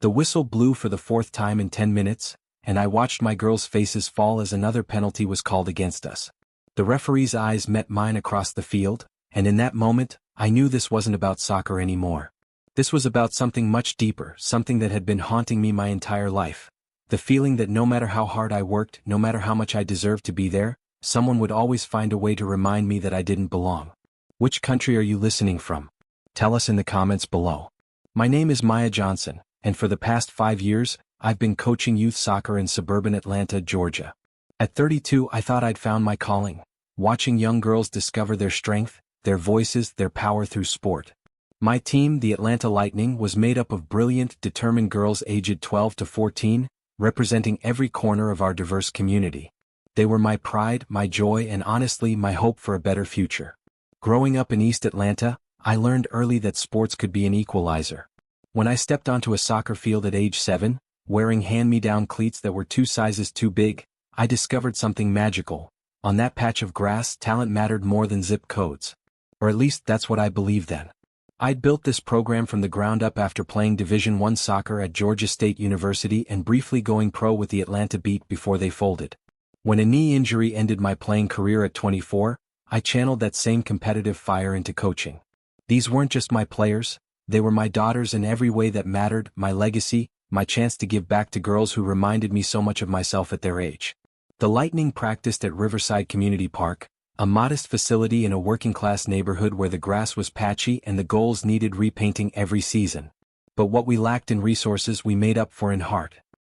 The whistle blew for the fourth time in 10 minutes, and I watched my girls' faces fall as another penalty was called against us. The referee's eyes met mine across the field, and in that moment, I knew this wasn't about soccer anymore. This was about something much deeper, something that had been haunting me my entire life. The feeling that no matter how hard I worked, no matter how much I deserved to be there, someone would always find a way to remind me that I didn't belong. Which country are you listening from? Tell us in the comments below. My name is Maya Johnson, and for the past 5 years, I've been coaching youth soccer in suburban Atlanta, Georgia. At 32, I thought I'd found my calling, watching young girls discover their strength, their voices, their power through sport. My team, the Atlanta Lightning, was made up of brilliant, determined girls aged 12 to 14, representing every corner of our diverse community. They were my pride, my joy, and honestly, my hope for a better future. Growing up in East Atlanta, I learned early that sports could be an equalizer. When I stepped onto a soccer field at age 7, wearing hand-me-down cleats that were 2 sizes too big, I discovered something magical. On that patch of grass, talent mattered more than zip codes. Or at least that's what I believed then. I'd built this program from the ground up after playing Division I soccer at Georgia State University and briefly going pro with the Atlanta Beat before they folded. When a knee injury ended my playing career at 24, I channeled that same competitive fire into coaching. These weren't just my players, they were my daughters in every way that mattered, my legacy, my chance to give back to girls who reminded me so much of myself at their age. The Lightning practiced at Riverside Community Park, a modest facility in a working-class neighborhood where the grass was patchy and the goals needed repainting every season. But what we lacked in resources we made up for in heart.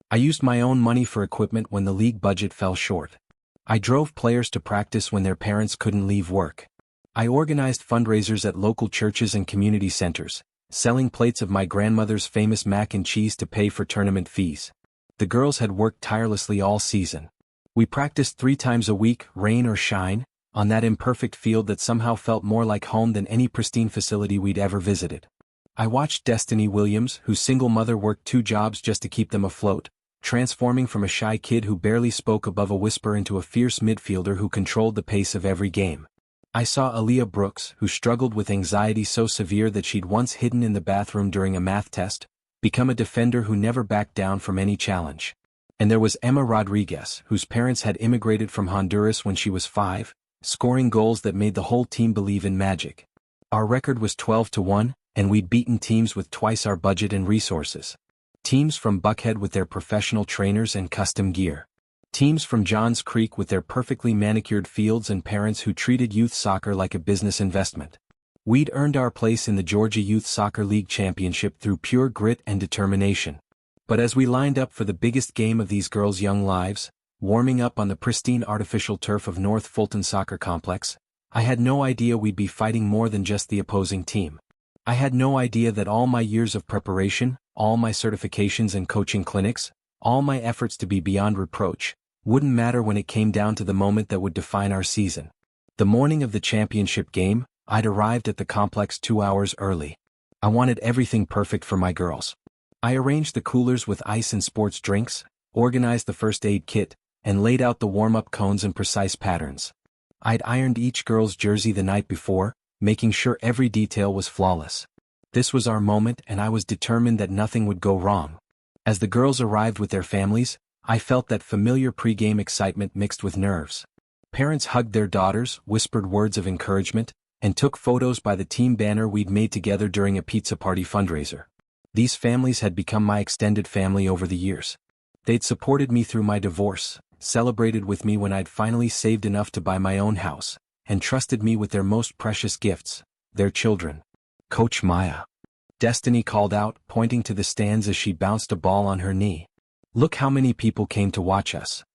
I used my own money for equipment when the league budget fell short. I drove players to practice when their parents couldn't leave work. I organized fundraisers at local churches and community centers, selling plates of my grandmother's famous mac and cheese to pay for tournament fees. The girls had worked tirelessly all season. We practiced 3 times a week, rain or shine, on that imperfect field that somehow felt more like home than any pristine facility we'd ever visited. I watched Destiny Williams, whose single mother worked 2 jobs just to keep them afloat, transforming from a shy kid who barely spoke above a whisper into a fierce midfielder who controlled the pace of every game. I saw Aaliyah Brooks, who struggled with anxiety so severe that she'd once hidden in the bathroom during a math test, become a defender who never backed down from any challenge. And there was Emma Rodriguez, whose parents had immigrated from Honduras when she was 5, scoring goals that made the whole team believe in magic. Our record was 12-1, and we'd beaten teams with twice our budget and resources. Teams from Buckhead with their professional trainers and custom gear. Teams from Johns Creek with their perfectly manicured fields and parents who treated youth soccer like a business investment. We'd earned our place in the Georgia Youth Soccer League Championship through pure grit and determination. But as we lined up for the biggest game of these girls' young lives, warming up on the pristine artificial turf of North Fulton Soccer Complex, I had no idea we'd be fighting more than just the opposing team. I had no idea that all my years of preparation, all my certifications and coaching clinics, all my efforts to be beyond reproach, wouldn't matter when it came down to the moment that would define our season. The morning of the championship game, I'd arrived at the complex 2 hours early. I wanted everything perfect for my girls. I arranged the coolers with ice and sports drinks, organized the first aid kit, and laid out the warm-up cones in precise patterns. I'd ironed each girl's jersey the night before, making sure every detail was flawless. This was our moment, and I was determined that nothing would go wrong. As the girls arrived with their families, I felt that familiar pre-game excitement mixed with nerves. Parents hugged their daughters, whispered words of encouragement, and took photos by the team banner we'd made together during a pizza party fundraiser. These families had become my extended family over the years. They'd supported me through my divorce, celebrated with me when I'd finally saved enough to buy my own house, and trusted me with their most precious gifts, their children. Coach Maya. Destiny called out, pointing to the stands as she bounced a ball on her knee. Look how many people came to watch us.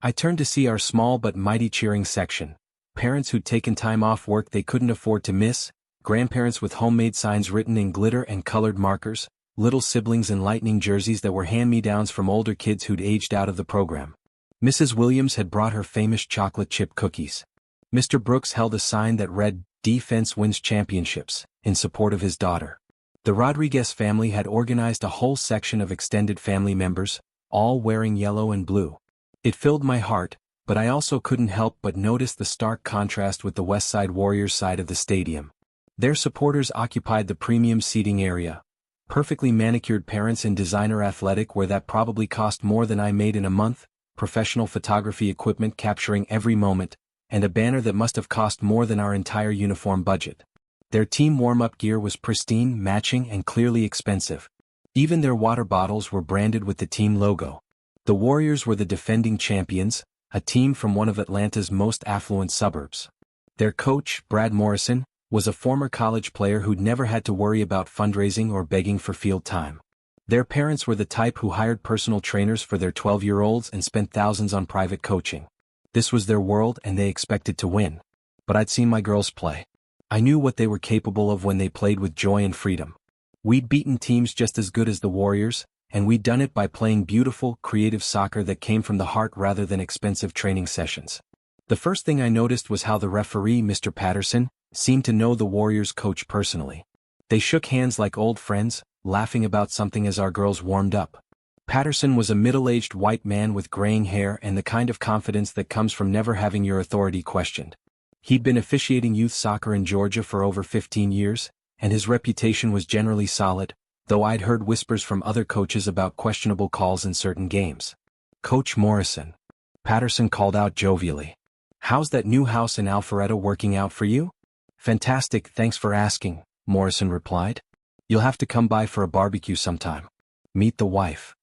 I turned to see our small but mighty cheering section. Parents who'd taken time off work they couldn't afford to miss, grandparents with homemade signs written in glitter and colored markers, little siblings in Lightning jerseys that were hand-me-downs from older kids who'd aged out of the program. Mrs. Williams had brought her famous chocolate chip cookies. Mr. Brooks held a sign that read, "Defense wins championships," in support of his daughter. The Rodriguez family had organized a whole section of extended family members, all wearing yellow and blue. It filled my heart, but I also couldn't help but notice the stark contrast with the Westside Warriors side of the stadium. Their supporters occupied the premium seating area, Perfectly manicured parents in designer athletic wear that probably cost more than I made in a month, professional photography equipment capturing every moment, and a banner that must have cost more than our entire uniform budget. Their team warm-up gear was pristine, matching, and clearly expensive. Even their water bottles were branded with the team logo. The Warriors were the defending champions, a team from one of Atlanta's most affluent suburbs. Their coach, Brad Morrison, was a former college player who'd never had to worry about fundraising or begging for field time. Their parents were the type who hired personal trainers for their 12-year-olds and spent thousands on private coaching. This was their world and they expected to win. But I'd seen my girls play. I knew what they were capable of when they played with joy and freedom. We'd beaten teams just as good as the Warriors, and we'd done it by playing beautiful, creative soccer that came from the heart rather than expensive training sessions. The first thing I noticed was how the referee, Mr. Patterson, seemed to know the Warriors coach personally. They shook hands like old friends, laughing about something as our girls warmed up. Patterson was a middle-aged white man with graying hair and the kind of confidence that comes from never having your authority questioned. He'd been officiating youth soccer in Georgia for over 15 years, and his reputation was generally solid, though I'd heard whispers from other coaches about questionable calls in certain games. "Coach Morrison," Patterson called out jovially. "How's that new house in Alpharetta working out for you?" "Fantastic, thanks for asking," Morrison replied. "You'll have to come by for a barbecue sometime. Meet the wife."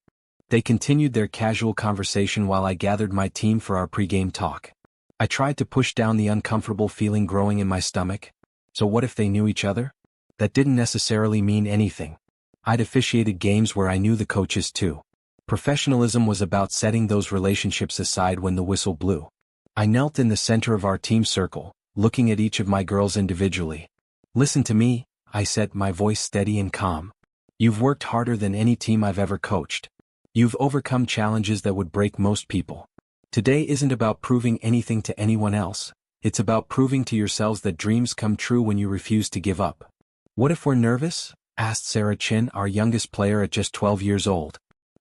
They continued their casual conversation while I gathered my team for our pregame talk. I tried to push down the uncomfortable feeling growing in my stomach. So what if they knew each other? That didn't necessarily mean anything. I'd officiated games where I knew the coaches too. Professionalism was about setting those relationships aside when the whistle blew. I knelt in the center of our team circle, looking at each of my girls individually. "Listen to me," I said, my voice steady and calm. "You've worked harder than any team I've ever coached. You've overcome challenges that would break most people. Today isn't about proving anything to anyone else. It's about proving to yourselves that dreams come true when you refuse to give up." "What if we're nervous?" asked Sarah Chin, our youngest player at just 12 years old.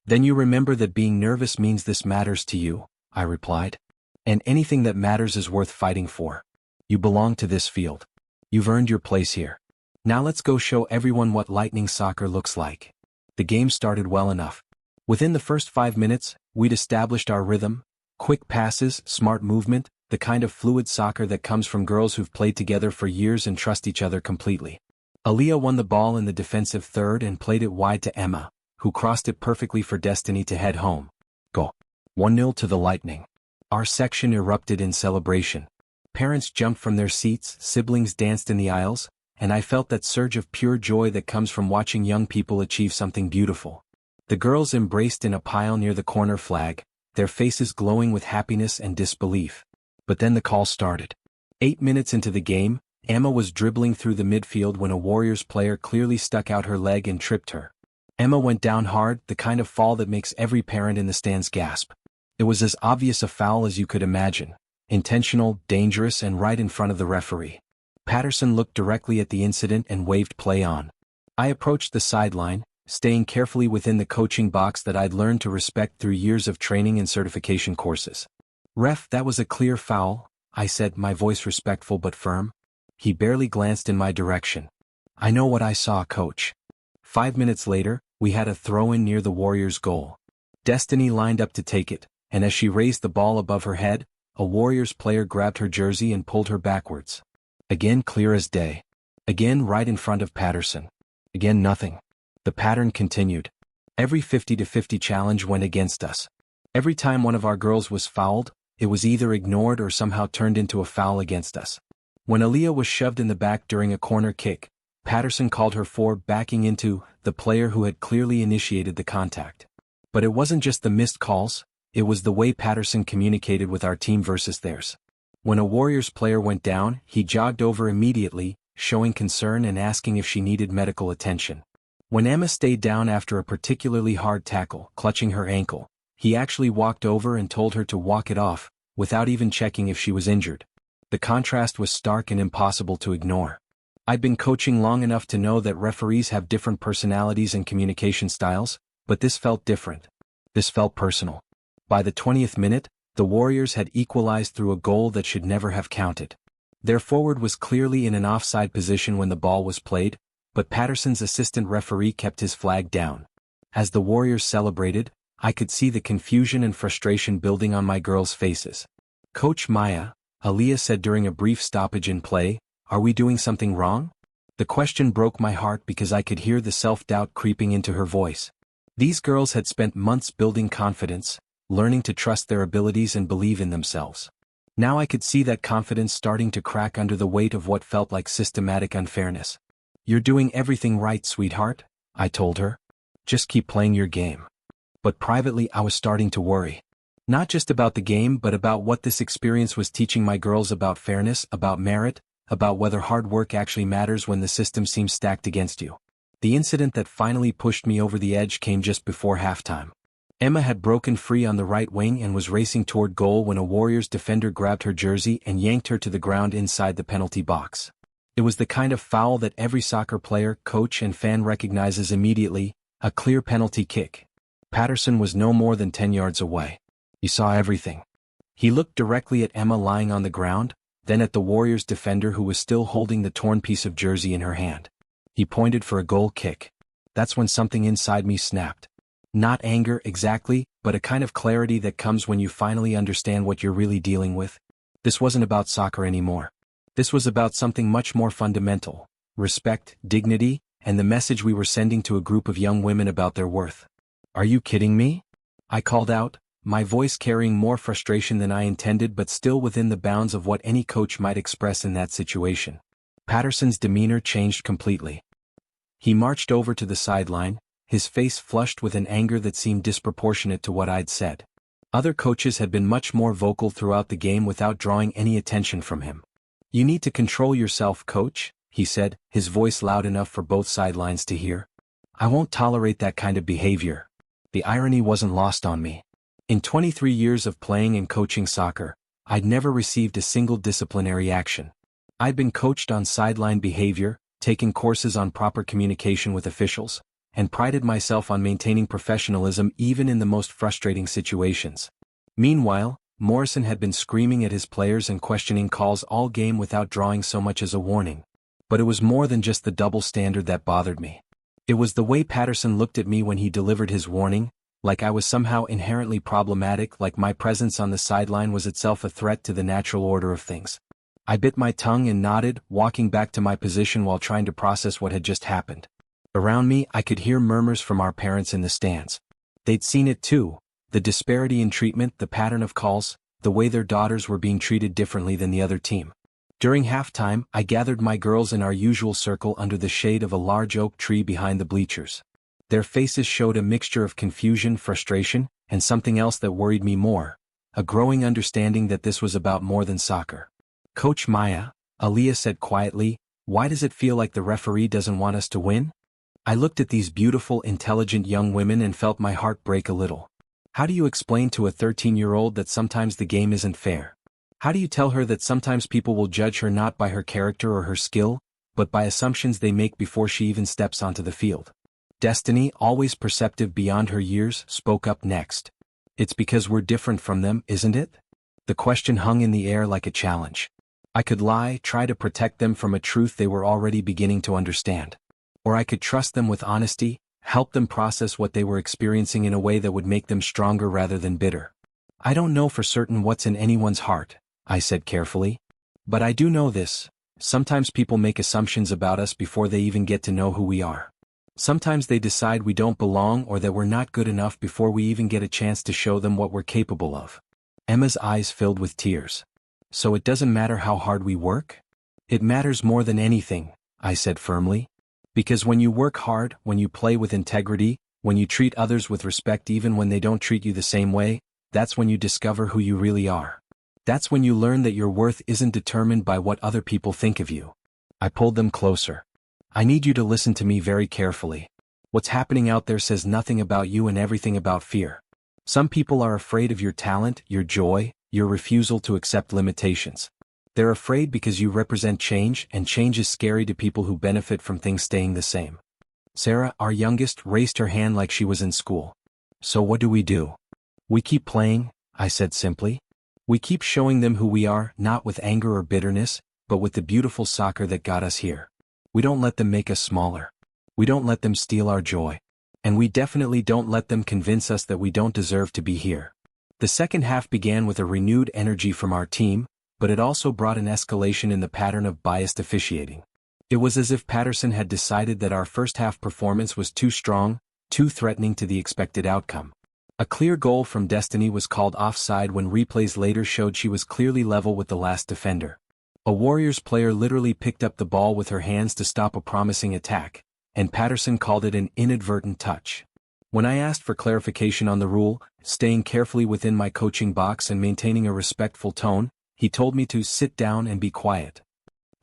"Then you remember that being nervous means this matters to you," I replied. "And anything that matters is worth fighting for. You belong to this field. You've earned your place here. Now let's go show everyone what Lightning soccer looks like." The game started well enough. Within the first 5 minutes, we'd established our rhythm: quick passes, smart movement, the kind of fluid soccer that comes from girls who've played together for years and trust each other completely. Aaliyah won the ball in the defensive third and played it wide to Emma, who crossed it perfectly for Destiny to head home. Go. 1-0 to the Lightning. Our section erupted in celebration. Parents jumped from their seats, siblings danced in the aisles, and I felt that surge of pure joy that comes from watching young people achieve something beautiful. The girls embraced in a pile near the corner flag, their faces glowing with happiness and disbelief. But then the call started. 8 minutes into the game, Emma was dribbling through the midfield when a Warriors player clearly stuck out her leg and tripped her. Emma went down hard, the kind of fall that makes every parent in the stands gasp. It was as obvious a foul as you could imagine. Intentional, dangerous, and right in front of the referee. Patterson looked directly at the incident and waved play on. I approached the sideline, staying carefully within the coaching box that I'd learned to respect through years of training and certification courses. "Ref, that was a clear foul," I said, my voice respectful but firm. He barely glanced in my direction. "I know what I saw, coach." 5 minutes later, we had a throw-in near the Warriors' goal. Destiny lined up to take it, and as she raised the ball above her head, a Warriors player grabbed her jersey and pulled her backwards. Again clear as day. Again right in front of Patterson. Again nothing. The pattern continued. Every 50-50 challenge went against us. Every time one of our girls was fouled, it was either ignored or somehow turned into a foul against us. When Aaliyah was shoved in the back during a corner kick, Patterson called her for backing into the player who had clearly initiated the contact. But it wasn't just the missed calls, it was the way Patterson communicated with our team versus theirs. When a Warriors player went down, he jogged over immediately, showing concern and asking if she needed medical attention. When Emma stayed down after a particularly hard tackle, clutching her ankle, he actually walked over and told her to walk it off, without even checking if she was injured. The contrast was stark and impossible to ignore. I'd been coaching long enough to know that referees have different personalities and communication styles, but this felt different. This felt personal. By the 20th minute, the Warriors had equalized through a goal that should never have counted. Their forward was clearly in an offside position when the ball was played, but Patterson's assistant referee kept his flag down. As the Warriors celebrated, I could see the confusion and frustration building on my girls' faces. "Coach Maya," Aaliyah said during a brief stoppage in play, "are we doing something wrong?" The question broke my heart because I could hear the self-doubt creeping into her voice. These girls had spent months building confidence, learning to trust their abilities and believe in themselves. Now I could see that confidence starting to crack under the weight of what felt like systematic unfairness. "You're doing everything right, sweetheart," I told her. "Just keep playing your game." But privately I was starting to worry. Not just about the game but about what this experience was teaching my girls about fairness, about merit, about whether hard work actually matters when the system seems stacked against you. The incident that finally pushed me over the edge came just before halftime. Emma had broken free on the right wing and was racing toward goal when a Warriors defender grabbed her jersey and yanked her to the ground inside the penalty box. It was the kind of foul that every soccer player, coach and fan recognizes immediately, a clear penalty kick. Patterson was no more than 10 yards away. He saw everything. He looked directly at Emma lying on the ground, then at the Warriors defender who was still holding the torn piece of jersey in her hand. He pointed for a goal kick. That's when something inside me snapped. Not anger exactly, but a kind of clarity that comes when you finally understand what you're really dealing with. This wasn't about soccer anymore. This was about something much more fundamental: respect, dignity, and the message we were sending to a group of young women about their worth. "Are you kidding me?" I called out, my voice carrying more frustration than I intended but still within the bounds of what any coach might express in that situation. Patterson's demeanor changed completely. He marched over to the sideline, his face flushed with an anger that seemed disproportionate to what I'd said. Other coaches had been much more vocal throughout the game without drawing any attention from him. "You need to control yourself, coach," he said, his voice loud enough for both sidelines to hear. "I won't tolerate that kind of behavior." The irony wasn't lost on me. In 23 years of playing and coaching soccer, I'd never received a single disciplinary action. I'd been coached on sideline behavior, taken courses on proper communication with officials, and prided myself on maintaining professionalism even in the most frustrating situations. Meanwhile, Morrison had been screaming at his players and questioning calls all game without drawing so much as a warning. But it was more than just the double standard that bothered me. It was the way Patterson looked at me when he delivered his warning, like I was somehow inherently problematic, like my presence on the sideline was itself a threat to the natural order of things. I bit my tongue and nodded, walking back to my position while trying to process what had just happened. Around me I could hear murmurs from our parents in the stands. They'd seen it too. The disparity in treatment, the pattern of calls, the way their daughters were being treated differently than the other team. During halftime, I gathered my girls in our usual circle under the shade of a large oak tree behind the bleachers. Their faces showed a mixture of confusion, frustration, and something else that worried me more, a growing understanding that this was about more than soccer. "Coach Maya," Aaliyah said quietly, "why does it feel like the referee doesn't want us to win?" I looked at these beautiful, intelligent young women and felt my heart break a little. How do you explain to a 13-year-old that sometimes the game isn't fair? How do you tell her that sometimes people will judge her not by her character or her skill, but by assumptions they make before she even steps onto the field? Destiny, always perceptive beyond her years, spoke up next. "It's because we're different from them, isn't it?" The question hung in the air like a challenge. I could lie, try to protect them from a truth they were already beginning to understand. Or I could trust them with honesty, help them process what they were experiencing in a way that would make them stronger rather than bitter. "I don't know for certain what's in anyone's heart," I said carefully. "But I do know this: sometimes people make assumptions about us before they even get to know who we are. Sometimes they decide we don't belong or that we're not good enough before we even get a chance to show them what we're capable of." Emma's eyes filled with tears. "So it doesn't matter how hard we work?" "It matters more than anything," I said firmly. "Because when you work hard, when you play with integrity, when you treat others with respect even when they don't treat you the same way, that's when you discover who you really are. That's when you learn that your worth isn't determined by what other people think of you." I pulled them closer. "I need you to listen to me very carefully. What's happening out there says nothing about you and everything about fear. Some people are afraid of your talent, your joy, your refusal to accept limitations. They're afraid because you represent change, and change is scary to people who benefit from things staying the same." Sarah, our youngest, raised her hand like she was in school. "So what do?" "We keep playing," I said simply. "We keep showing them who we are, not with anger or bitterness, but with the beautiful soccer that got us here. We don't let them make us smaller. We don't let them steal our joy. And we definitely don't let them convince us that we don't deserve to be here. The second half began with a renewed energy from our team, but it also brought an escalation in the pattern of biased officiating. It was as if Patterson had decided that our first half performance was too strong, too threatening to the expected outcome. A clear goal from Destiny was called offside when replays later showed she was clearly level with the last defender. A Warriors player literally picked up the ball with her hands to stop a promising attack, and Patterson called it an inadvertent touch. When I asked for clarification on the rule, staying carefully within my coaching box and maintaining a respectful tone, he told me to sit down and be quiet.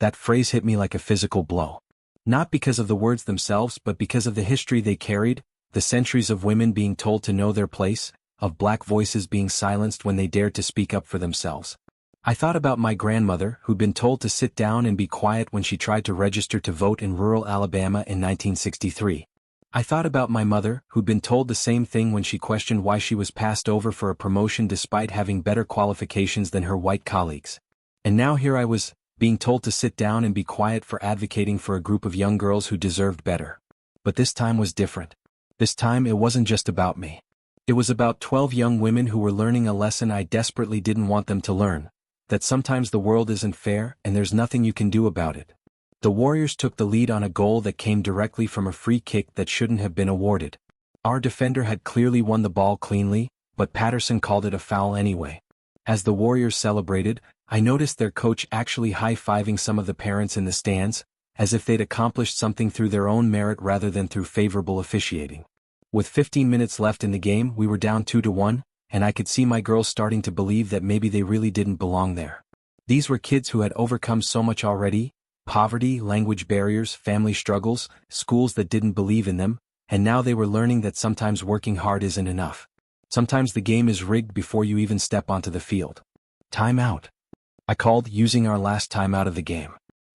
That phrase hit me like a physical blow. Not because of the words themselves but because of the history they carried, the centuries of women being told to know their place, of black voices being silenced when they dared to speak up for themselves. I thought about my grandmother who'd been told to sit down and be quiet when she tried to register to vote in rural Alabama in 1963. I thought about my mother who'd been told the same thing when she questioned why she was passed over for a promotion despite having better qualifications than her white colleagues. And now here I was, being told to sit down and be quiet for advocating for a group of young girls who deserved better. But this time was different. This time it wasn't just about me. It was about 12 young women who were learning a lesson I desperately didn't want them to learn, that sometimes the world isn't fair and there's nothing you can do about it. The Warriors took the lead on a goal that came directly from a free kick that shouldn't have been awarded. Our defender had clearly won the ball cleanly, but Patterson called it a foul anyway. As the Warriors celebrated, I noticed their coach actually high-fiving some of the parents in the stands, as if they'd accomplished something through their own merit rather than through favorable officiating. With 15 minutes left in the game, we were down 2-1, and I could see my girls starting to believe that maybe they really didn't belong there. These were kids who had overcome so much already: poverty, language barriers, family struggles, schools that didn't believe in them, and now they were learning that sometimes working hard isn't enough. Sometimes the game is rigged before you even step onto the field. Time out. I called, using our last time out of the game.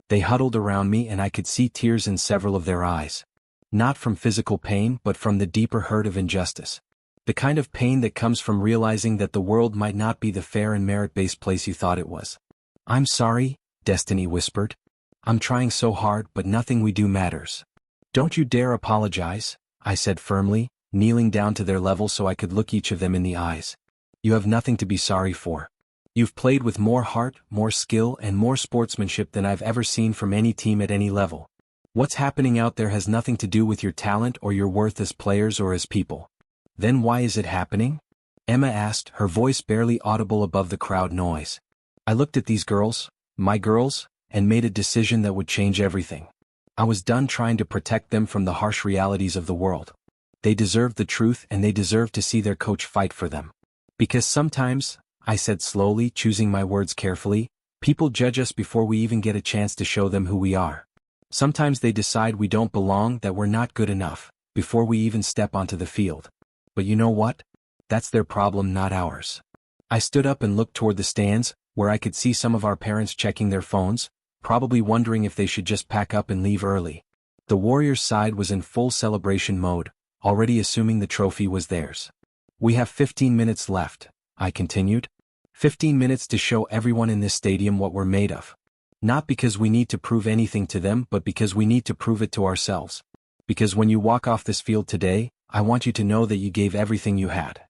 They huddled around me and I could see tears in several of their eyes. Not from physical pain but from the deeper hurt of injustice. The kind of pain that comes from realizing that the world might not be the fair and merit-based place you thought it was. "I'm sorry," Destiny whispered. "I'm trying so hard but nothing we do matters." "Don't you dare apologize," I said firmly, kneeling down to their level so I could look each of them in the eyes. "You have nothing to be sorry for. You've played with more heart, more skill and more sportsmanship than I've ever seen from any team at any level. What's happening out there has nothing to do with your talent or your worth as players or as people." "Then why is it happening?" Emma asked, her voice barely audible above the crowd noise. I looked at these girls, my girls, and made a decision that would change everything. I was done trying to protect them from the harsh realities of the world. They deserved the truth and they deserved to see their coach fight for them. Because sometimes, I said slowly, choosing my words carefully, people judge us before we even get a chance to show them who we are. Sometimes they decide we don't belong, that we're not good enough, before we even step onto the field. But you know what? That's their problem, not ours. I stood up and looked toward the stands, where I could see some of our parents checking their phones, probably wondering if they should just pack up and leave early. The Warriors' side was in full celebration mode, already assuming the trophy was theirs. "We have 15 minutes left," I continued. 15 minutes to show everyone in this stadium what we're made of. Not because we need to prove anything to them but because we need to prove it to ourselves. Because when you walk off this field today, I want you to know that you gave everything you had.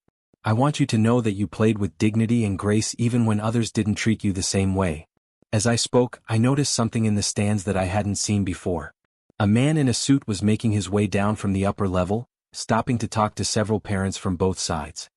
I want you to know that you played with dignity and grace even when others didn't treat you the same way. As I spoke, I noticed something in the stands that I hadn't seen before. A man in a suit was making his way down from the upper level, stopping to talk to several parents from both sides.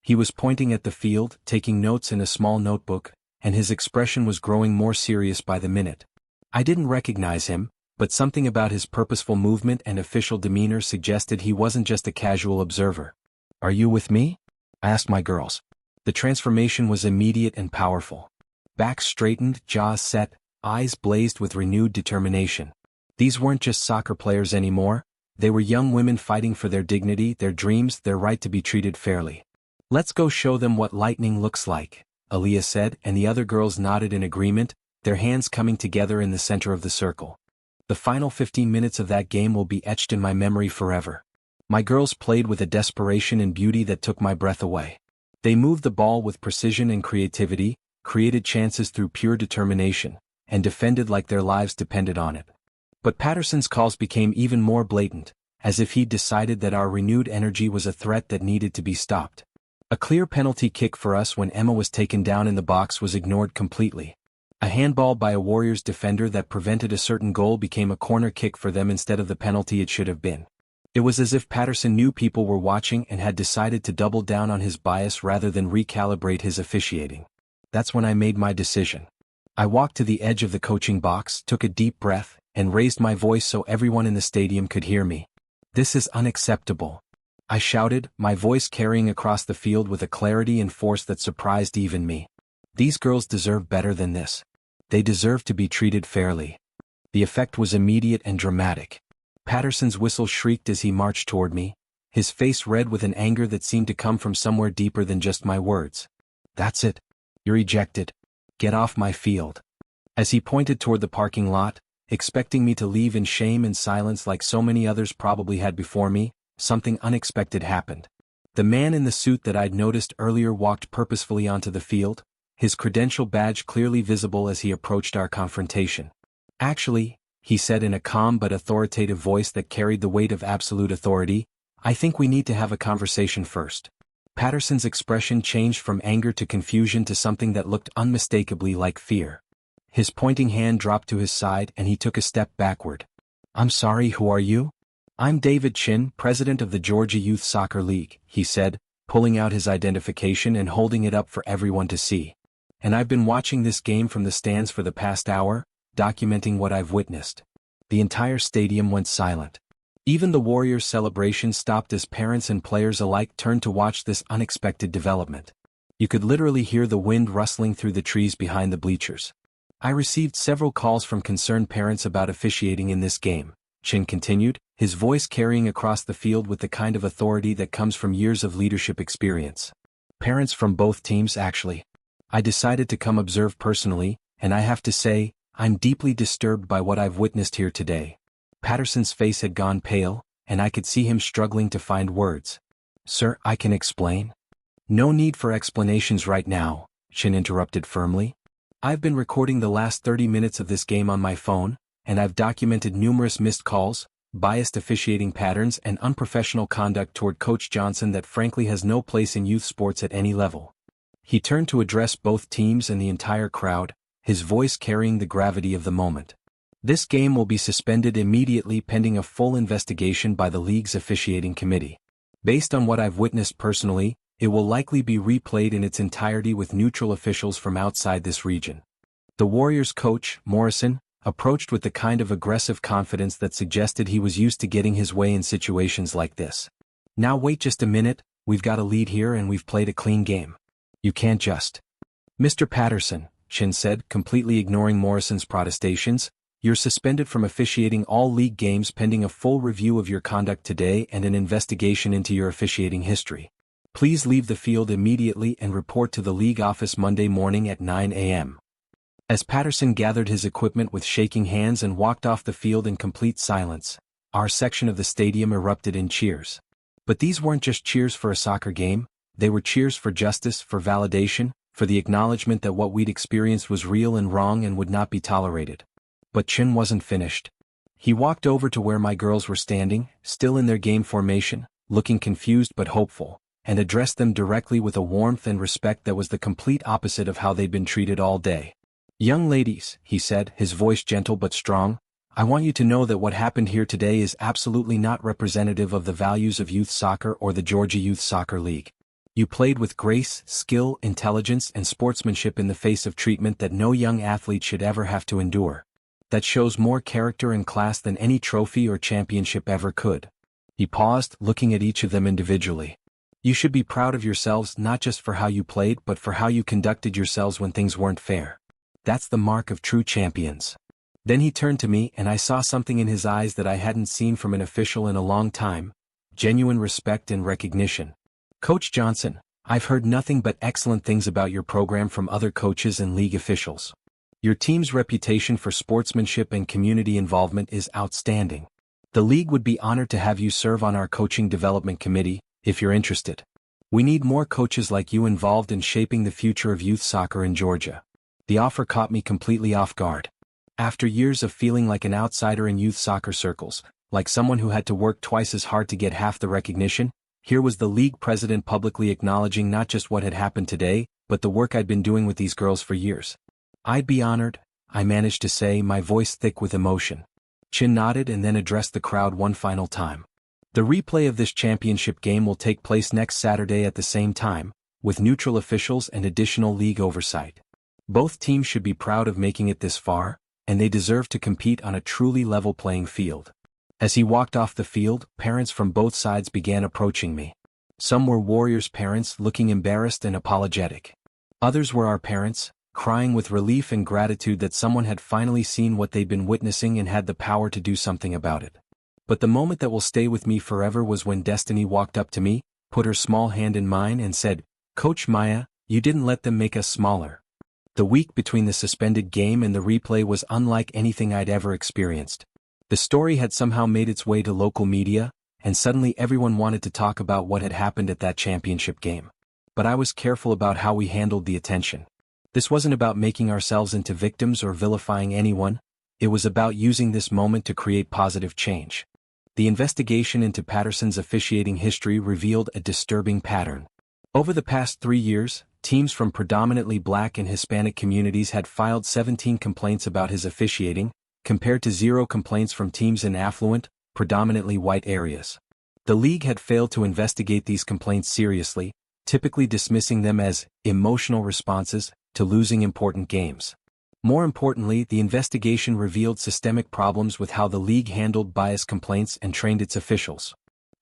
He was pointing at the field, taking notes in a small notebook, and his expression was growing more serious by the minute. I didn't recognize him, but something about his purposeful movement and official demeanor suggested he wasn't just a casual observer. "Are you with me?" I asked my girls. The transformation was immediate and powerful. Backs straightened, jaws set, eyes blazed with renewed determination. These weren't just soccer players anymore, they were young women fighting for their dignity, their dreams, their right to be treated fairly. "Let's go show them what lightning looks like," Aaliyah said, and the other girls nodded in agreement, their hands coming together in the center of the circle. The final 15 minutes of that game will be etched in my memory forever. My girls played with a desperation and beauty that took my breath away. They moved the ball with precision and creativity, created chances through pure determination, and defended like their lives depended on it. But Patterson's calls became even more blatant, as if he'd decided that our renewed energy was a threat that needed to be stopped. A clear penalty kick for us when Emma was taken down in the box was ignored completely. A handball by a Warriors defender that prevented a certain goal became a corner kick for them instead of the penalty it should have been. It was as if Patterson knew people were watching and had decided to double down on his bias rather than recalibrate his officiating. That's when I made my decision. I walked to the edge of the coaching box, took a deep breath, and raised my voice so everyone in the stadium could hear me. "This is unacceptable," I shouted, my voice carrying across the field with a clarity and force that surprised even me. "These girls deserve better than this. They deserve to be treated fairly." The effect was immediate and dramatic. Patterson's whistle shrieked as he marched toward me, his face red with an anger that seemed to come from somewhere deeper than just my words. "That's it. You're ejected. Get off my field." As he pointed toward the parking lot, expecting me to leave in shame and silence like so many others probably had before me, something unexpected happened. The man in the suit that I'd noticed earlier walked purposefully onto the field, his credential badge clearly visible as he approached our confrontation. "Actually," he said in a calm but authoritative voice that carried the weight of absolute authority, "I think we need to have a conversation first." Patterson's expression changed from anger to confusion to something that looked unmistakably like fear. His pointing hand dropped to his side and he took a step backward. "I'm sorry, who are you?" "I'm David Chin, president of the Georgia Youth Soccer League," he said, pulling out his identification and holding it up for everyone to see. "And I've been watching this game from the stands for the past hour, documenting what I've witnessed." The entire stadium went silent. Even the Warriors' celebration stopped as parents and players alike turned to watch this unexpected development. You could literally hear the wind rustling through the trees behind the bleachers. "I received several calls from concerned parents about officiating in this game," Chin continued, his voice carrying across the field with the kind of authority that comes from years of leadership experience. "Parents from both teams, actually. I decided to come observe personally, and I have to say, I'm deeply disturbed by what I've witnessed here today." Patterson's face had gone pale, and I could see him struggling to find words. "Sir, I can explain." "No need for explanations right now," Chin interrupted firmly. "I've been recording the last 30 minutes of this game on my phone, and I've documented numerous missed calls, biased officiating patterns and unprofessional conduct toward Coach Johnson that frankly has no place in youth sports at any level." He turned to address both teams and the entire crowd, his voice carrying the gravity of the moment. "This game will be suspended immediately pending a full investigation by the league's officiating committee. Based on what I've witnessed personally, it will likely be replayed in its entirety with neutral officials from outside this region." The Warriors coach, Morrison, approached with the kind of aggressive confidence that suggested he was used to getting his way in situations like this. "Now wait just a minute, we've got a lead here and we've played a clean game. You can't just..." "Mr. Patterson," Chin said, completely ignoring Morrison's protestations, "you're suspended from officiating all league games pending a full review of your conduct today and an investigation into your officiating history. Please leave the field immediately and report to the league office Monday morning at 9 a.m. As Patterson gathered his equipment with shaking hands and walked off the field in complete silence, our section of the stadium erupted in cheers. But these weren't just cheers for a soccer game, they were cheers for justice, for validation, for the acknowledgement that what we'd experienced was real and wrong and would not be tolerated. But Chin wasn't finished. He walked over to where my girls were standing, still in their game formation, looking confused but hopeful, and addressed them directly with a warmth and respect that was the complete opposite of how they'd been treated all day. "Young ladies," he said, his voice gentle but strong, "I want you to know that what happened here today is absolutely not representative of the values of youth soccer or the Georgia Youth Soccer League. You played with grace, skill, intelligence, and sportsmanship in the face of treatment that no young athlete should ever have to endure. That shows more character and class than any trophy or championship ever could." He paused, looking at each of them individually. "You should be proud of yourselves not just for how you played but for how you conducted yourselves when things weren't fair. That's the mark of true champions." Then he turned to me and I saw something in his eyes that I hadn't seen from an official in a long time: genuine respect and recognition. "Coach Johnson, I've heard nothing but excellent things about your program from other coaches and league officials. Your team's reputation for sportsmanship and community involvement is outstanding. The league would be honored to have you serve on our coaching development committee, if you're interested. We need more coaches like you involved in shaping the future of youth soccer in Georgia." The offer caught me completely off guard. After years of feeling like an outsider in youth soccer circles, like someone who had to work twice as hard to get half the recognition, here was the league president publicly acknowledging not just what had happened today, but the work I'd been doing with these girls for years. "I'd be honored," I managed to say, my voice thick with emotion. Chin nodded and then addressed the crowd one final time. "The replay of this championship game will take place next Saturday at the same time, with neutral officials and additional league oversight. Both teams should be proud of making it this far, and they deserve to compete on a truly level playing field." As he walked off the field, parents from both sides began approaching me. Some were Warriors parents looking embarrassed and apologetic. Others were our parents, crying with relief and gratitude that someone had finally seen what they'd been witnessing and had the power to do something about it. But the moment that will stay with me forever was when Destiny walked up to me, put her small hand in mine and said, "Coach Maya, you didn't let them make us smaller." The week between the suspended game and the replay was unlike anything I'd ever experienced. The story had somehow made its way to local media, and suddenly everyone wanted to talk about what had happened at that championship game. But I was careful about how we handled the attention. This wasn't about making ourselves into victims or vilifying anyone, it was about using this moment to create positive change. The investigation into Patterson's officiating history revealed a disturbing pattern. Over the past 3 years, teams from predominantly Black and Hispanic communities had filed 17 complaints about his officiating, compared to 0 complaints from teams in affluent, predominantly white areas. The league had failed to investigate these complaints seriously, typically dismissing them as emotional responses to losing important games. More importantly, the investigation revealed systemic problems with how the league handled bias complaints and trained its officials.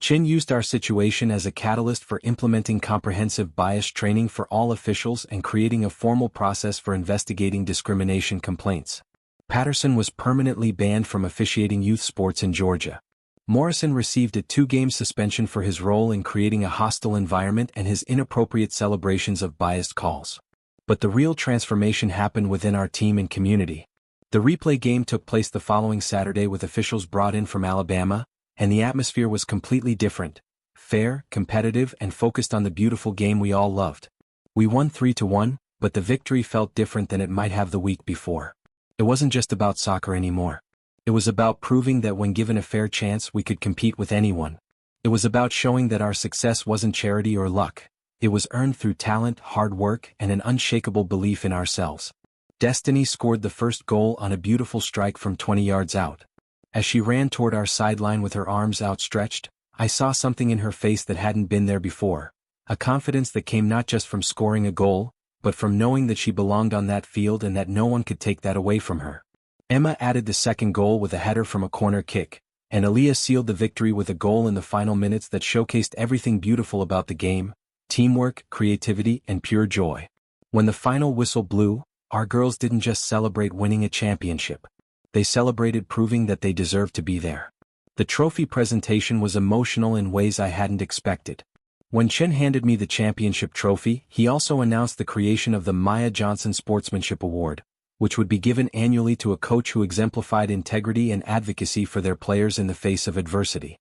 Chin used our situation as a catalyst for implementing comprehensive bias training for all officials and creating a formal process for investigating discrimination complaints. Patterson was permanently banned from officiating youth sports in Georgia. Morrison received a 2-game suspension for his role in creating a hostile environment and his inappropriate celebrations of biased calls. But the real transformation happened within our team and community. The replay game took place the following Saturday with officials brought in from Alabama, and the atmosphere was completely different, fair, competitive, and focused on the beautiful game we all loved. We won 3-1, but the victory felt different than it might have the week before. It wasn't just about soccer anymore. It was about proving that when given a fair chance we could compete with anyone. It was about showing that our success wasn't charity or luck. It was earned through talent, hard work, and an unshakable belief in ourselves. Destiny scored the first goal on a beautiful strike from 20 yards out. As she ran toward our sideline with her arms outstretched, I saw something in her face that hadn't been there before. A confidence that came not just from scoring a goal, but from knowing that she belonged on that field and that no one could take that away from her. Emma added the second goal with a header from a corner kick, and Aaliyah sealed the victory with a goal in the final minutes that showcased everything beautiful about the game: teamwork, creativity, and pure joy. When the final whistle blew, our girls didn't just celebrate winning a championship. They celebrated proving that they deserved to be there. The trophy presentation was emotional in ways I hadn't expected. When Chin handed me the championship trophy, he also announced the creation of the Maya Johnson Sportsmanship Award, which would be given annually to a coach who exemplified integrity and advocacy for their players in the face of adversity.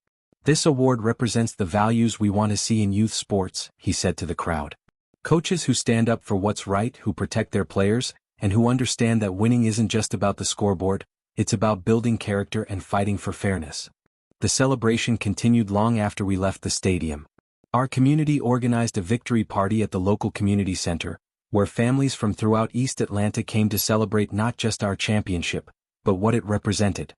"This award represents the values we want to see in youth sports," he said to the crowd. "Coaches who stand up for what's right, who protect their players, and who understand that winning isn't just about the scoreboard, it's about building character and fighting for fairness." The celebration continued long after we left the stadium. Our community organized a victory party at the local community center, where families from throughout East Atlanta came to celebrate not just our championship, but what it represented.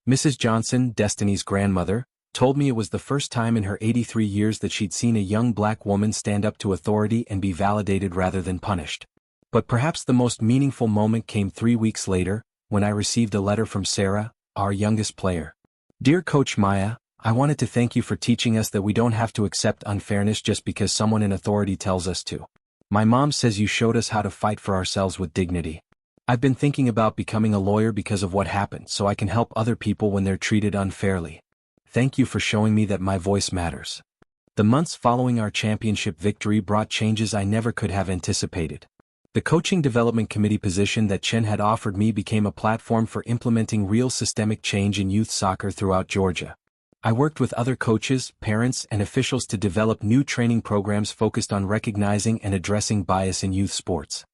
Mrs. Johnson, Destiny's grandmother, told me it was the first time in her 83 years that she'd seen a young Black woman stand up to authority and be validated rather than punished. But perhaps the most meaningful moment came 3 weeks later, when I received a letter from Sarah, our youngest player. "Dear Coach Maya, I wanted to thank you for teaching us that we don't have to accept unfairness just because someone in authority tells us to. My mom says you showed us how to fight for ourselves with dignity. I've been thinking about becoming a lawyer because of what happened so I can help other people when they're treated unfairly. Thank you for showing me that my voice matters." The months following our championship victory brought changes I never could have anticipated. The coaching development committee position that Chen had offered me became a platform for implementing real systemic change in youth soccer throughout Georgia. I worked with other coaches, parents, and officials to develop new training programs focused on recognizing and addressing bias in youth sports.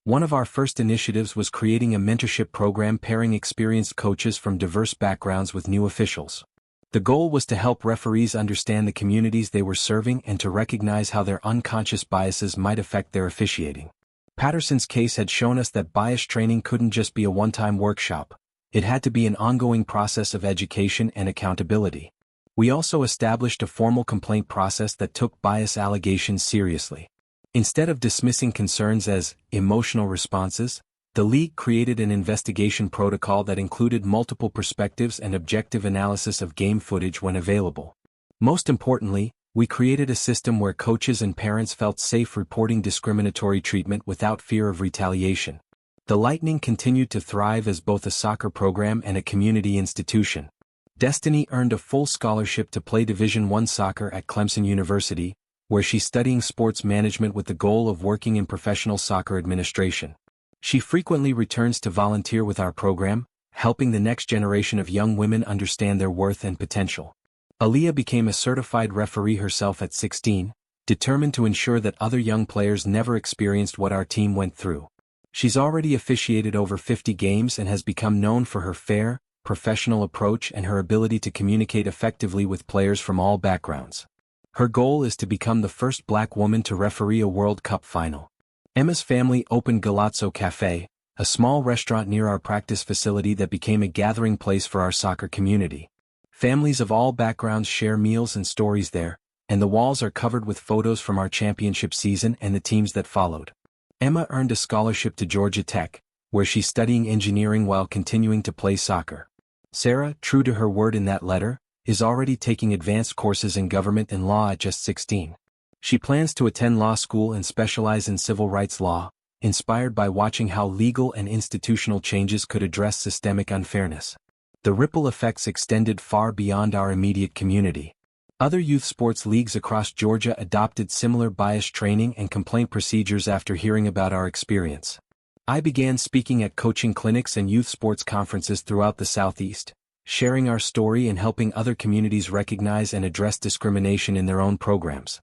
One of our first initiatives was creating a mentorship program pairing experienced coaches from diverse backgrounds with new officials. The goal was to help referees understand the communities they were serving and to recognize how their unconscious biases might affect their officiating. Patterson's case had shown us that bias training couldn't just be a one-time workshop. It had to be an ongoing process of education and accountability. We also established a formal complaint process that took bias allegations seriously. Instead of dismissing concerns as emotional responses, the league created an investigation protocol that included multiple perspectives and objective analysis of game footage when available. Most importantly, we created a system where coaches and parents felt safe reporting discriminatory treatment without fear of retaliation. The Lightning continued to thrive as both a soccer program and a community institution. Destiny earned a full scholarship to play Division I soccer at Clemson University, where she's studying sports management with the goal of working in professional soccer administration. She frequently returns to volunteer with our program, helping the next generation of young women understand their worth and potential. Aaliyah became a certified referee herself at 16, determined to ensure that other young players never experienced what our team went through. She's already officiated over 50 games and has become known for her fair, professional approach and her ability to communicate effectively with players from all backgrounds. Her goal is to become the first Black woman to referee a World Cup final. Emma's family opened Galazzo Cafe, a small restaurant near our practice facility that became a gathering place for our soccer community. Families of all backgrounds share meals and stories there, and the walls are covered with photos from our championship season and the teams that followed. Emma earned a scholarship to Georgia Tech, where she's studying engineering while continuing to play soccer. Sarah, true to her word in that letter, is already taking advanced courses in government and law at just 16. She plans to attend law school and specialize in civil rights law, inspired by watching how legal and institutional changes could address systemic unfairness. The ripple effects extended far beyond our immediate community. Other youth sports leagues across Georgia adopted similar bias training and complaint procedures after hearing about our experience. I began speaking at coaching clinics and youth sports conferences throughout the Southeast, sharing our story and helping other communities recognize and address discrimination in their own programs.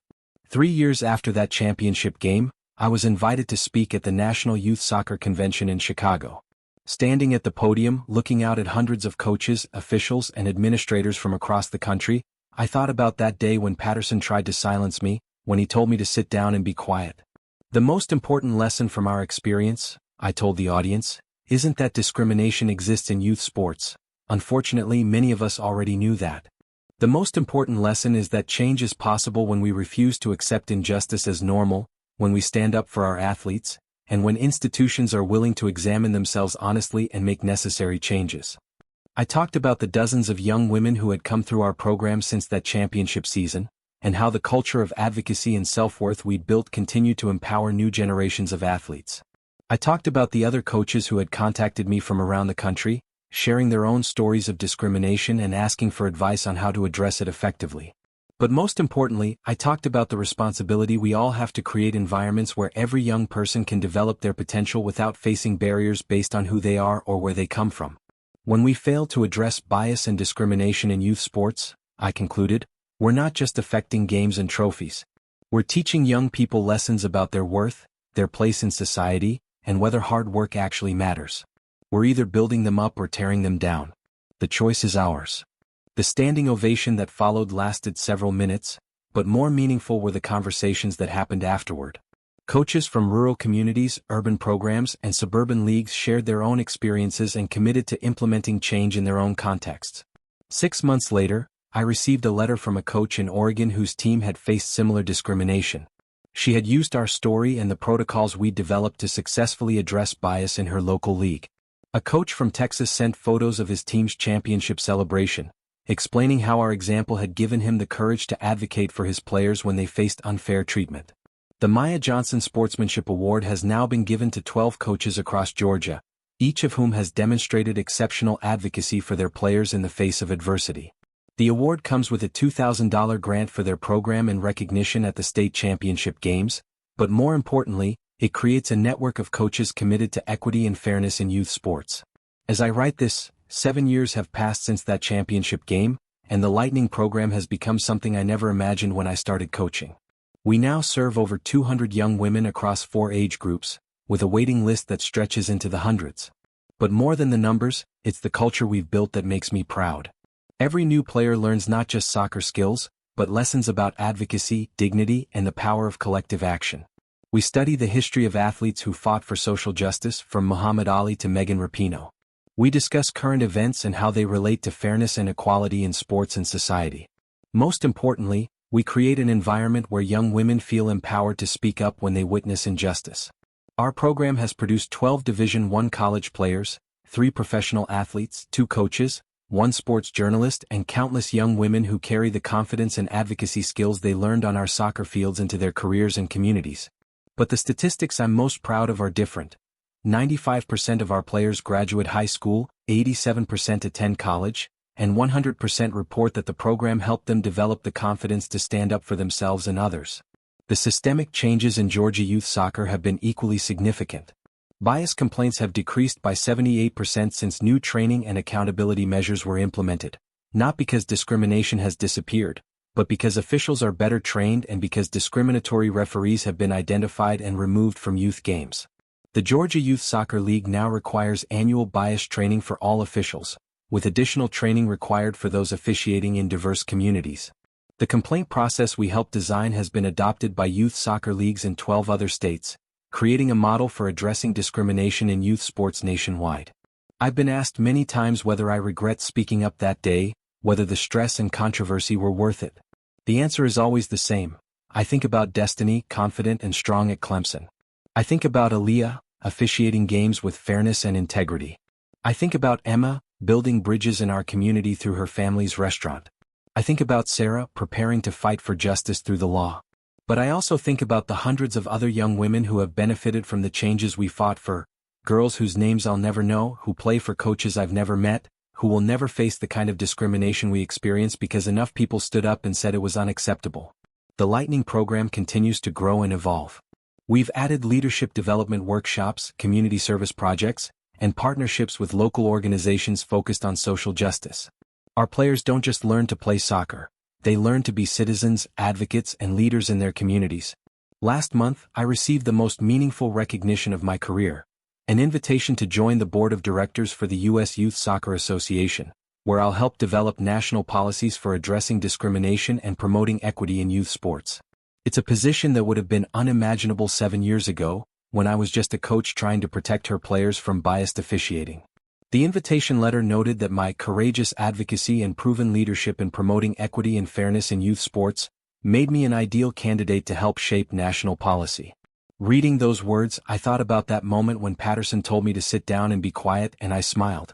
3 years after that championship game, I was invited to speak at the National Youth Soccer Convention in Chicago. Standing at the podium, looking out at hundreds of coaches, officials, and administrators from across the country, I thought about that day when Patterson tried to silence me, when he told me to sit down and be quiet. The most important lesson from our experience, I told the audience, isn't that discrimination exists in youth sports. Unfortunately, many of us already knew that. The most important lesson is that change is possible when we refuse to accept injustice as normal, when we stand up for our athletes, and when institutions are willing to examine themselves honestly and make necessary changes. I talked about the dozens of young women who had come through our program since that championship season, and how the culture of advocacy and self-worth we'd built continued to empower new generations of athletes. I talked about the other coaches who had contacted me from around the country, sharing their own stories of discrimination and asking for advice on how to address it effectively. But most importantly, I talked about the responsibility we all have to create environments where every young person can develop their potential without facing barriers based on who they are or where they come from. When we fail to address bias and discrimination in youth sports, I concluded, we're not just affecting games and trophies. We're teaching young people lessons about their worth, their place in society, and whether hard work actually matters. We're either building them up or tearing them down. The choice is ours. The standing ovation that followed lasted several minutes, but more meaningful were the conversations that happened afterward. Coaches from rural communities, urban programs, and suburban leagues shared their own experiences and committed to implementing change in their own contexts. 6 months later, I received a letter from a coach in Oregon whose team had faced similar discrimination. She had used our story and the protocols we developed to successfully address bias in her local league. A coach from Texas sent photos of his team's championship celebration, explaining how our example had given him the courage to advocate for his players when they faced unfair treatment. The Maya Johnson Sportsmanship Award has now been given to 12 coaches across Georgia, each of whom has demonstrated exceptional advocacy for their players in the face of adversity. The award comes with a $2,000 grant for their program and recognition at the state championship games, but more importantly, it creates a network of coaches committed to equity and fairness in youth sports. As I write this, 7 years have passed since that championship game, and the Lightning program has become something I never imagined when I started coaching. We now serve over 200 young women across 4 age groups, with a waiting list that stretches into the hundreds. But more than the numbers, it's the culture we've built that makes me proud. Every new player learns not just soccer skills, but lessons about advocacy, dignity, and the power of collective action. We study the history of athletes who fought for social justice, from Muhammad Ali to Megan Rapinoe. We discuss current events and how they relate to fairness and equality in sports and society. Most importantly, we create an environment where young women feel empowered to speak up when they witness injustice. Our program has produced 12 Division I college players, 3 professional athletes, 2 coaches, 1 sports journalist, and countless young women who carry the confidence and advocacy skills they learned on our soccer fields into their careers and communities. But the statistics I'm most proud of are different. 95% of our players graduate high school, 87% attend college, and 100% report that the program helped them develop the confidence to stand up for themselves and others. The systemic changes in Georgia youth soccer have been equally significant. Bias complaints have decreased by 78% since new training and accountability measures were implemented, not because discrimination has disappeared, but because officials are better trained and because discriminatory referees have been identified and removed from youth games. The Georgia Youth Soccer League now requires annual bias training for all officials, with additional training required for those officiating in diverse communities. The complaint process we helped design has been adopted by youth soccer leagues in 12 other states, creating a model for addressing discrimination in youth sports nationwide. I've been asked many times whether I regret speaking up that day, whether the stress and controversy were worth it. The answer is always the same. I think about Destiny, confident and strong at Clemson. I think about Aaliyah, officiating games with fairness and integrity. I think about Emma, building bridges in our community through her family's restaurant. I think about Sarah, preparing to fight for justice through the law. But I also think about the hundreds of other young women who have benefited from the changes we fought for, girls whose names I'll never know, who play for coaches I've never met, who will never face the kind of discrimination we experienced because enough people stood up and said it was unacceptable. The Lightning program continues to grow and evolve. We've added leadership development workshops, community service projects, and partnerships with local organizations focused on social justice. Our players don't just learn to play soccer. They learn to be citizens, advocates, and leaders in their communities. Last month, I received the most meaningful recognition of my career, an invitation to join the board of directors for the U.S. Youth Soccer Association, where I'll help develop national policies for addressing discrimination and promoting equity in youth sports. It's a position that would have been unimaginable 7 years ago, when I was just a coach trying to protect her players from biased officiating. The invitation letter noted that my courageous advocacy and proven leadership in promoting equity and fairness in youth sports made me an ideal candidate to help shape national policy. Reading those words, I thought about that moment when Patterson told me to sit down and be quiet, and I smiled.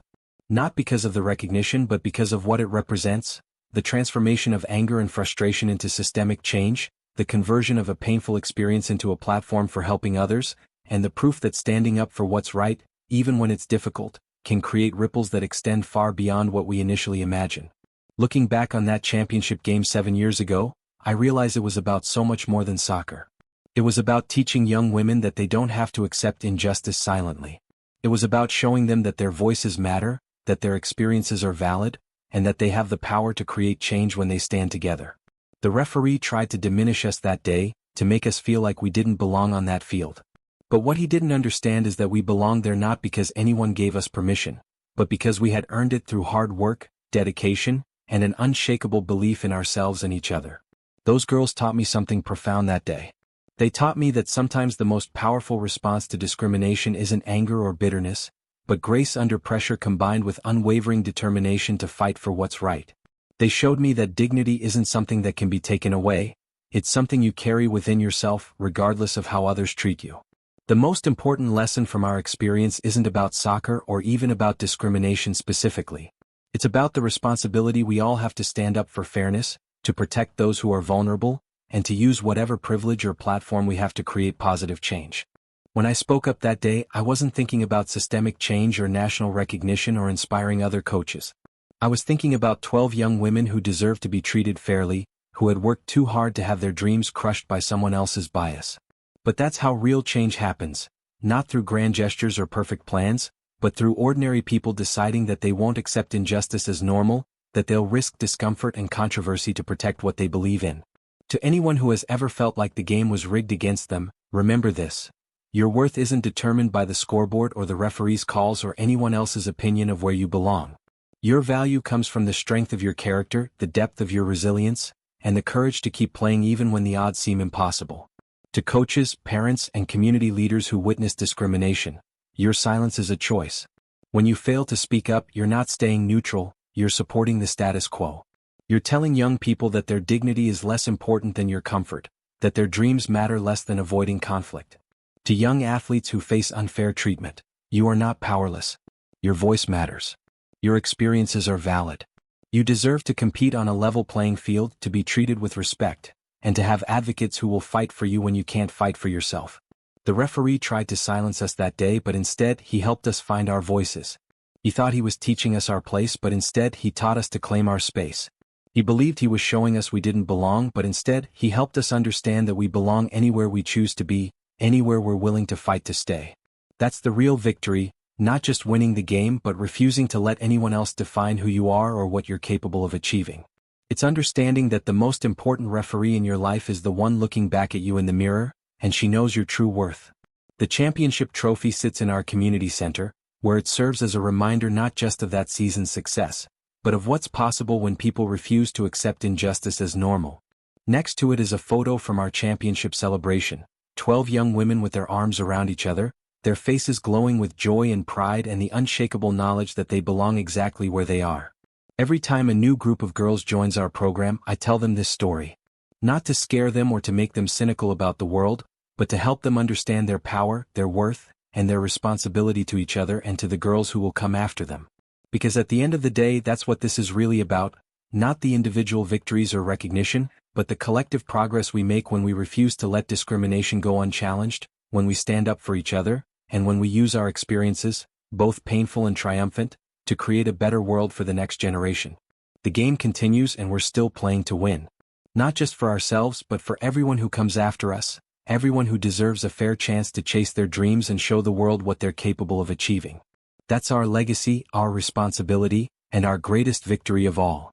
Not because of the recognition, but because of what it represents: the transformation of anger and frustration into systemic change, the conversion of a painful experience into a platform for helping others, and the proof that standing up for what's right, even when it's difficult, can create ripples that extend far beyond what we initially imagine. Looking back on that championship game 7 years ago, I realize it was about so much more than soccer. It was about teaching young women that they don't have to accept injustice silently. It was about showing them that their voices matter, that their experiences are valid, and that they have the power to create change when they stand together. The referee tried to diminish us that day, to make us feel like we didn't belong on that field. But what he didn't understand is that we belonged there not because anyone gave us permission, but because we had earned it through hard work, dedication, and an unshakable belief in ourselves and each other. Those girls taught me something profound that day. They taught me that sometimes the most powerful response to discrimination isn't anger or bitterness, but grace under pressure combined with unwavering determination to fight for what's right. They showed me that dignity isn't something that can be taken away, it's something you carry within yourself, regardless of how others treat you. The most important lesson from our experience isn't about soccer or even about discrimination specifically. It's about the responsibility we all have to stand up for fairness, to protect those who are vulnerable, and to use whatever privilege or platform we have to create positive change. When I spoke up that day, I wasn't thinking about systemic change or national recognition or inspiring other coaches. I was thinking about 12 young women who deserved to be treated fairly, who had worked too hard to have their dreams crushed by someone else's bias. But that's how real change happens, not through grand gestures or perfect plans, but through ordinary people deciding that they won't accept injustice as normal, that they'll risk discomfort and controversy to protect what they believe in. To anyone who has ever felt like the game was rigged against them, remember this: Your worth isn't determined by the scoreboard or the referee's calls or anyone else's opinion of where you belong. Your value comes from the strength of your character, the depth of your resilience, and the courage to keep playing even when the odds seem impossible. To coaches, parents, and community leaders who witness discrimination, your silence is a choice. When you fail to speak up, you're not staying neutral, you're supporting the status quo. You're telling young people that their dignity is less important than your comfort, that their dreams matter less than avoiding conflict. To young athletes who face unfair treatment, you are not powerless. Your voice matters. Your experiences are valid. You deserve to compete on a level playing field, to be treated with respect, and to have advocates who will fight for you when you can't fight for yourself. The referee tried to silence us that day, but instead he helped us find our voices. He thought he was teaching us our place, but instead he taught us to claim our space. He believed he was showing us we didn't belong, but instead he helped us understand that we belong anywhere we choose to be, anywhere we're willing to fight to stay. That's the real victory, not just winning the game but refusing to let anyone else define who you are or what you're capable of achieving. It's understanding that the most important referee in your life is the one looking back at you in the mirror, and she knows your true worth. The championship trophy sits in our community center, where it serves as a reminder not just of that season's success, but of what's possible when people refuse to accept injustice as normal. Next to it is a photo from our championship celebration. 12 young women with their arms around each other, their faces glowing with joy and pride and the unshakable knowledge that they belong exactly where they are. Every time a new group of girls joins our program, I tell them this story. Not to scare them or to make them cynical about the world, but to help them understand their power, their worth, and their responsibility to each other and to the girls who will come after them. Because at the end of the day, that's what this is really about, not the individual victories or recognition, but the collective progress we make when we refuse to let discrimination go unchallenged, when we stand up for each other, and when we use our experiences, both painful and triumphant, to create a better world for the next generation. The game continues and we're still playing to win. Not just for ourselves but for everyone who comes after us, everyone who deserves a fair chance to chase their dreams and show the world what they're capable of achieving. That's our legacy, our responsibility, and our greatest victory of all.